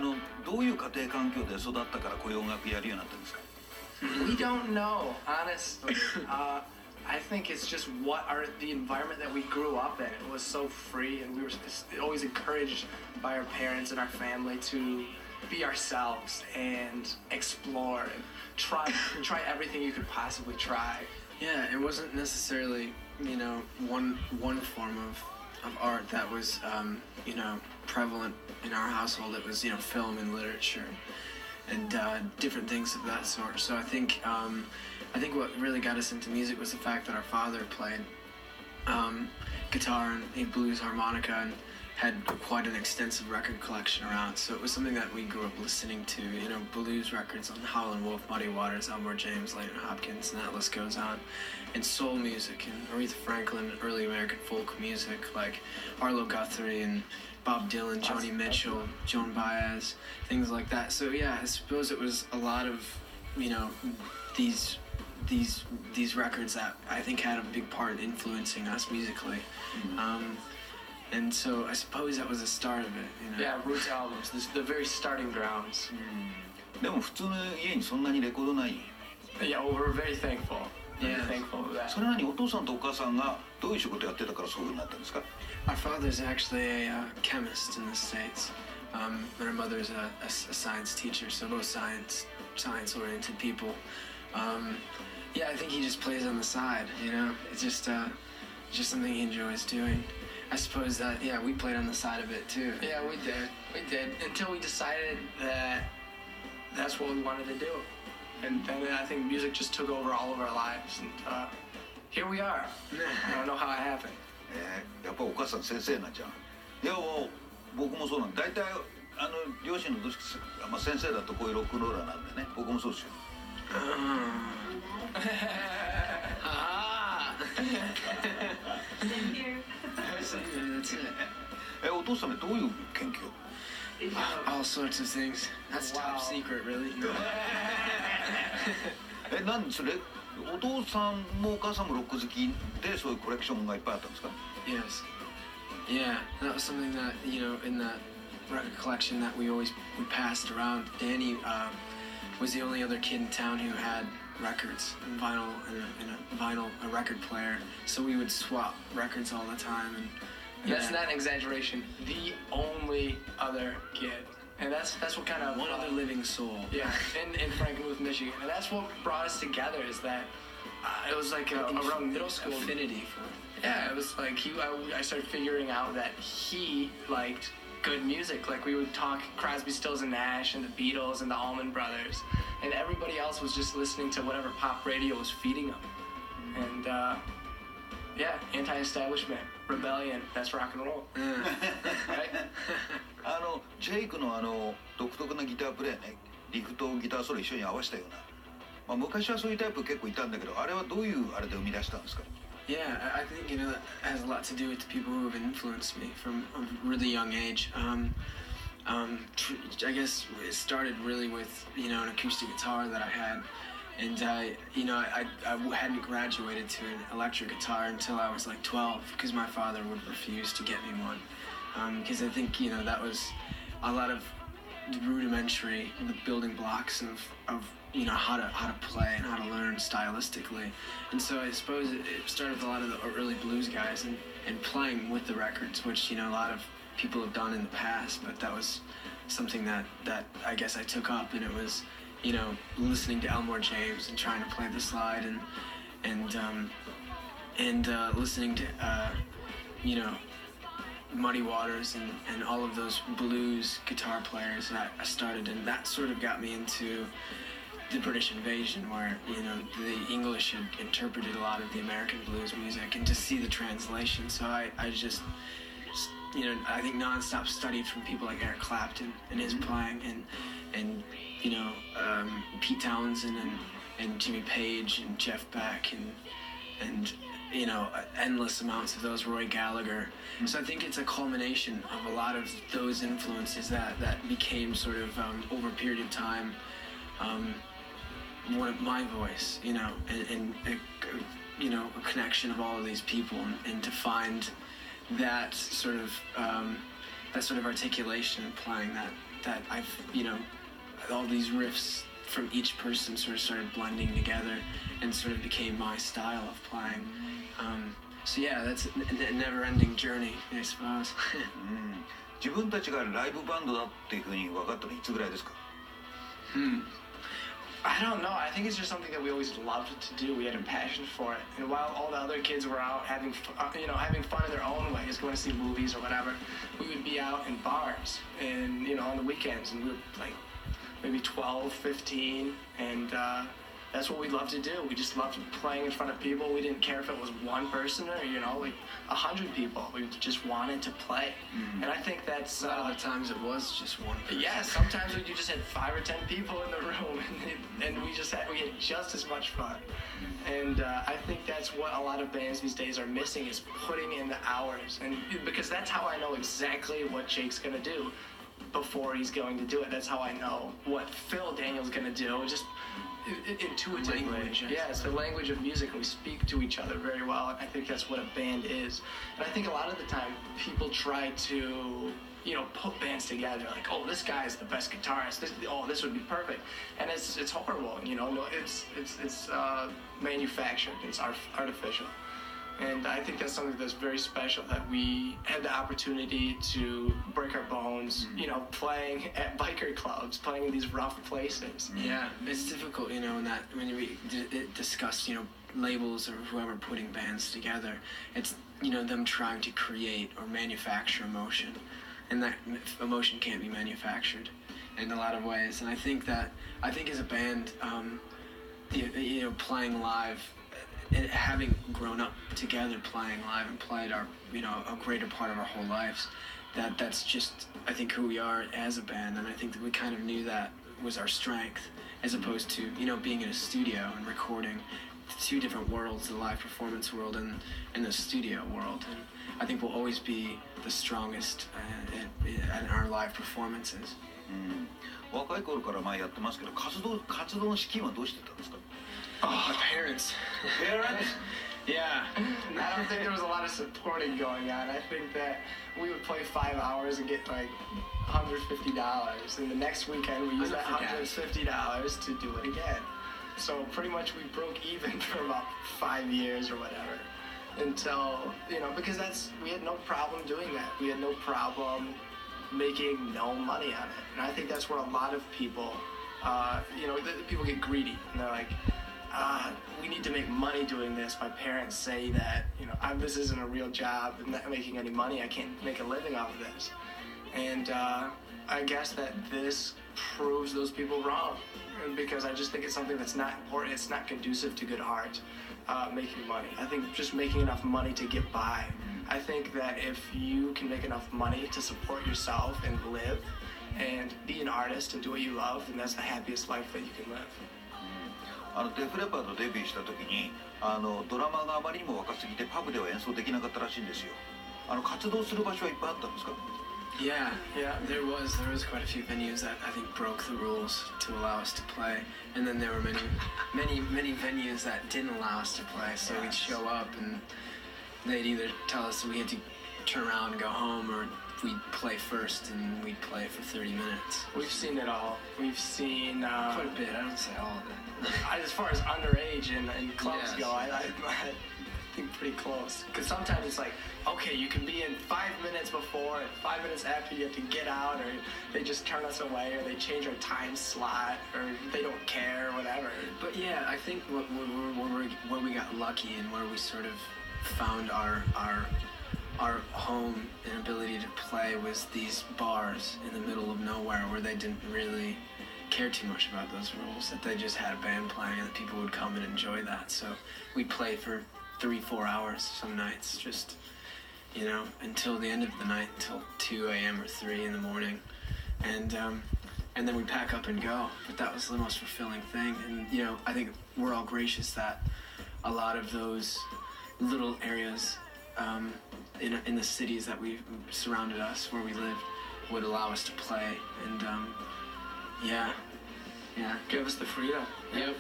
どういう家庭環境で育ったからこういう音楽やるようになったんですか？ We don't know, honestly. I think it's just the environment that we grew up in. It was so free, and we were always encouraged by our parents and our family to be ourselves and explore and try everything you could possibly try. Yeah, it wasn't necessarily, one form of art that was, prevalent in our household. It was, film and literature and different things of that sort. So I think what really got us into music was the fact that our father played guitar and blues harmonica and had quite an extensive record collection around. So it was something that we grew up listening to, blues records on Howlin' Wolf, Muddy Waters, Elmore James, Leighton Hopkins, and that list goes on. And soul music and Aretha Franklin, early American folk music like Arlo Guthrie and Bob Dylan, Joni Mitchell, Joan Baez, things like that. So yeah, I suppose it was a lot of, these records that I think had a big part in influencing us musically. And so I suppose that was the start of it. Yeah, Roots albums, the very starting grounds. でも普通の家にそんなにレコードない。 Yeah, well, we're very thankful. Yeah. Thankful of that. それなりにお父さんとお母さんがどういう仕事やってたからそういう風になったんですか？ Our father's actually a chemist in the States. And our mother's a science teacher, so both science-oriented people. Yeah, I think he just plays on the side, It's just something he enjoys doing. I suppose that, yeah, we played on the side of it too. Yeah, we did. Until we decided that that's what we wanted to do. And then I think music just took over all of our lives. And here we are. I don't know how it happened. やっぱお母さん先生なんじゃん。いや僕もそうなんだ。大体両親のどっちか、先生だとこういうロックンローラーなんでね。僕もそうですよ。That's it. お父さんはどういう研究？ All sorts of things. That's top secret, really. なんそれお父さんもお母さんもロック好きでそういうコレクションがいっぱいあったんですか？ Yes. Yeah, that was something that, in that record collection that we passed around. Danny was the only other kid in town who had records and vinyl and a record player. So we would swap records all the time. And that's not an exaggeration. The only other kid. And that's what kind of... One other living soul. Yeah, in Frankenmuth, Michigan. And that's what brought us together is that it was like around middle school. Affinity for... Yeah, it was like I started figuring out that he liked good music. Like we would talk Crosby, Stills and Nash and the Beatles and the Allman Brothers. And everybody else was just listening to whatever pop radio was feeding them. And yeah, anti-establishment, rebellion, that's rock and roll. Right? ジェイクの独特なギタープレイね、リフとギターソロ一緒に合わせたような。昔はそういうタイプ結構いたんだけど、あれはどういうあれで生み出したんですか？ Yeah, I think that has a lot to do with the people who have influenced me from a really young age. I guess it started really with an acoustic guitar that I had, and I hadn't graduated to an electric guitar until I was like 12 because my father would refuse to get me one because I think that was a lot of the rudimentary, the building blocks of how to play and how to learn stylistically. And so I suppose it started with a lot of the early blues guys and playing with the records, which a lot of people have done in the past, but that was something that I guess I took up, and it was listening to Elmore James and trying to play the slide and listening to Muddy Waters and all of those blues guitar players that I started, and that sort of got me into the British invasion, where the English had interpreted a lot of the American blues music, and to see the translation. So I just I think nonstop studied from people like Eric Clapton and his playing, and Pete Townsend and Jimmy Page and Jeff Beck and endless amounts of those, Roy Gallagher. So I think it's a culmination of a lot of those influences that became sort of over a period of time my voice, and a connection of all of these people, and to find that sort of that sort of articulation and playing that I've, all these riffs from each person sort of started blending together and sort of became my style of playing. So yeah, that's a never-ending journey, I suppose. 自分たちがライブバンドだっていうふうに分かったのいつぐらいですか？ I don't know. I think it's just something that we always loved to do. We had a passion for it. And while all the other kids were out having fun in their own ways, going to see movies or whatever, we would be out in bars and, on the weekends. And we were like maybe 12, 15. And that's what we loved to do. We just loved playing in front of people. We didn't care if it was one person or, like 100 people. We just wanted to play. And I think that's... a lot of times it was just one person. Yeah, sometimes you just had 5 or 10 people in the room, and we had just as much fun. And I think that's what a lot of bands these days are missing, is putting in the hours. And because that's how I know exactly what Jake's gonna do before he's going to do it. That's how I know what Phil Daniel's gonna do. Just intuitively. Language. Yeah, it's the language of music, and we speak to each other very well. And I think that's what a band is. And I think a lot of the time people try to put bands together, like, oh, this guy is the best guitarist. This would be perfect, and it's horrible. No, it's manufactured. It's artificial, and I think that's something that's very special, that we had the opportunity to break our bones, playing at biker clubs, playing in these rough places. Yeah, it's difficult, in that when we discuss, labels or whoever putting bands together, it's them trying to create or manufacture emotion. And that emotion can't be manufactured in a lot of ways. And I think as a band, playing live, having grown up together playing live and played our, a greater part of our whole lives, that's just, I think, who we are as a band. And I think that we kind of knew that was our strength, as opposed to, being in a studio and recording. 2 different worlds, the live performance world and the studio world. And I think we'll always be the strongest in our live performances. 若い頃からやってますけど、活動の資金はどうしてたんですか？ My parents. Parents? Yeah. I don't think there was a lot of supporting going on. I think that we would play 5 hours and get like $150, and the next weekend we used that $150 to do it again. So pretty much we broke even for about 5 years or whatever, until, because we had no problem doing that. We had no problem making no money on it. And I think that's where a lot of people, people get greedy, and they're like, we need to make money doing this. My parents say that, this isn't a real job. I'm not making any money. I can't make a living off of this. And I guess that this proves those people wrong, because I just think it's something that's not important. It's not conducive to good art, making money. I think just making enough money to get by. I think that if you can make enough money to support yourself and live and be an artist and do what you love, then that's the happiest life that you can live. デフレパードデビューした時にドラマーがあまりにも若すぎてパブでは演奏できなかったらしいんですよ。活動する場所はいっぱいあったんですか？ Yeah, there was quite a few venues that I think broke the rules to allow us to play, and then there were many venues that didn't allow us to play. So we'd show up and they'd either tell us we had to turn around and go home, or we'd play first and we'd play for 30 minutes. We've seen it all. We've seen quite a bit. I don't say all of it. As far as underage and clubs go, I think pretty close. Because sometimes it's like, okay, you can be in 5 minutes before and 5 minutes after you have to get out, or they just turn us away, or they change our time slot, or they don't care, or whatever. But yeah, I think where we got lucky and where we sort of found our home and ability to play was these bars in the middle of nowhere, where they didn't really care too much about those rules, that they just had a band playing and that people would come and enjoy that. So we'd play for 3-4 hours some nights, just until the end of the night, until 2 a.m. or 3 in the morning, and then we'd pack up and go. But that was the most fulfilling thing. And I think we're all gracious that a lot of those little areas in the cities that we surrounded us, where we lived, would allow us to play. And yeah, give us the freedom. Yep.